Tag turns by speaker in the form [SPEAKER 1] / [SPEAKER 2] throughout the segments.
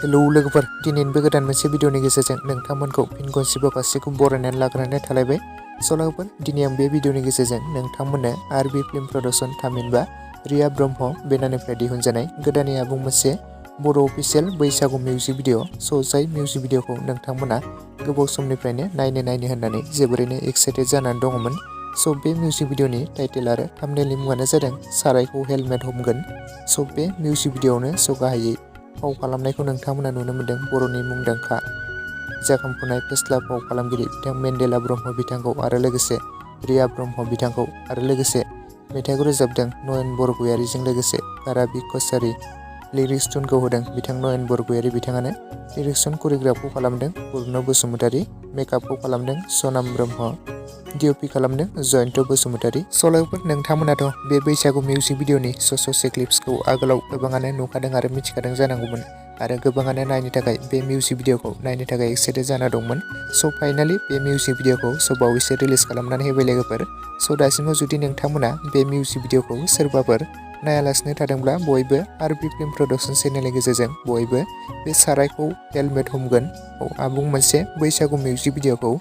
[SPEAKER 1] Hello लोगोफोर, दिनैनि बे गोदान मोनसे भिडिअनि गेजेरजों नोंथांमोनखौ फिन खनसेबाव गासैखौबो बरायनानै लाग्रोनाय थालायबाय। स' लोगोफोर, दिनै आं बे भिडिअनि गेजेरजों नोंथांमोननो आरबि फिल्म प्रडाक्शन थामहिनबा रिया ब्रह्म बेनारनिफ्राय दिहुनजानाय गोदानै आबुं मोनसे बर' अफिसियेल बैसागु मिउजिक भिडिअ'। स' जाय मिउजिक भिडिअ'खौ नोंथांमोना गोबाव समनिफ्रायनो नायनो होननानै जोबोरैनो एक्साइटेड जानानै दङमोन। स' बे मिउजिक भिडिअ'नि टाइटेल आरो थाम्बनेलनि मुङानो जादों सारायखौ हेलमेट हमगोन। स' बे मिउजिक भिडिअ'आवनो गाहायै फाव खालामनायखौ नोंथांमोना नुनो मोन्दों बर'नि मुंदांखा जाखांफुनाय फेस्ला फाव खालामगिरि बिथां मेन्डेला ब्रह्म बिथांखौ आरो लोगोसे रिया ब्रह्म बिथांखौ आरो लोगोसे मेथाइखौ रोजाबदों नयन बरगयारीजों लोगोसे काराबि कसारी। लिरिक्स टुनखौ होदों बिथां नयन बरगयारी बिथाङानो। लिरिक्स टुन करिय'ग्राफखौ खालामदों पुर्न बसुमतारी। मेकआपखौ खालामदों सनाम ब्रह्म। डिअपि खालामदों जयन्त बसुमतारी। स' लोगोफोर, नोंथांमोनाथ' बे बैसागु मिउजिक भिडिअ'नि ससे क्लिप्सखौ आगोलाव गोबाङानो नुखादों आरो मिथिखादों जानांगौमोन आरो गोबाङानो नायनो थाखाय बे मिउजिक भिडिअ'खौ नायनो थाखाय एक्साइटेड जाना दंमोन। स' फाइनालि बे मिउजिक भिडिअ'खौ बावैसो रिलिज खालामनानै होबाय लोगोफोर। स' दासिमाव जुदि नोंथांमोना बे मिउजिक भिडिअ'खौ सोरबाफोर नायालासिनो थादोंब्ला बयबो आरबि फिल्म प्रडाक्शन चेनेलनि गेजेरजों बयबो बे सारायखौ हेलमेट हमगोन आबुं मोनसे बैसागु मिउजिक भिडिअ'खौ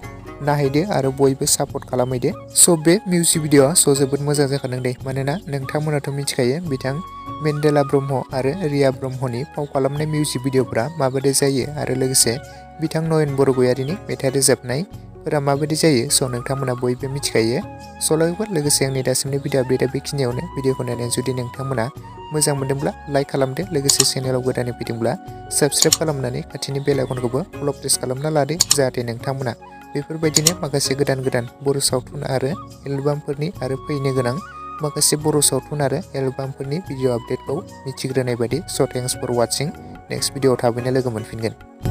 [SPEAKER 1] नायहैदो आरो बयबो सापर्ट खालामहैदो। स' बे मिउजिक भिडिअ'आ जोबोद मोजां जाखादों दे, मानोना नोंथांमोनाथ' मिथिखायो बिथां मेन्डेला ब्रह्म आरो रिया ब्रह्मनि फाव खालामनाय मिउजिक भिडिअ'फ्रा माबायदि जायो आरो लोगोसे बिथां नयन बरगयारीनि मेथाइ रोजाबनायफोरा माबायदि जायो। स' नोंथांमोना बयबो मिथिखायो। स' लोगोसे आंनि दासिमनि भिडिअ आपडेटआ बेखिनियावनो। भिडिअखौ नायनानै जुदि नोंथांमोना मोजां मोनदोंब्ला लाइक खालामदो, लोगोसे चेनेलाव गोदानै फैदोंब्ला साबस्क्राइब खालामनानै खाथिनि बेल आइकनखौबो अल प्रेस खालामना लादो, जाहाथे नोंथांमोना बेफोरबायदिनो माखासे गोदान बर' सावथुन आरो एलबामफोरनि आरो फैनो गोनां माखासे बर' सावथुन आरो एलबामफोरनि भिडिअ आपडेटखौ मिथिग्रोनाय बायदि। स' थेंक्स फर वाचिं। नेक्स्ट भिडिअआव थाबैनो लोगो मोनफिनगोन।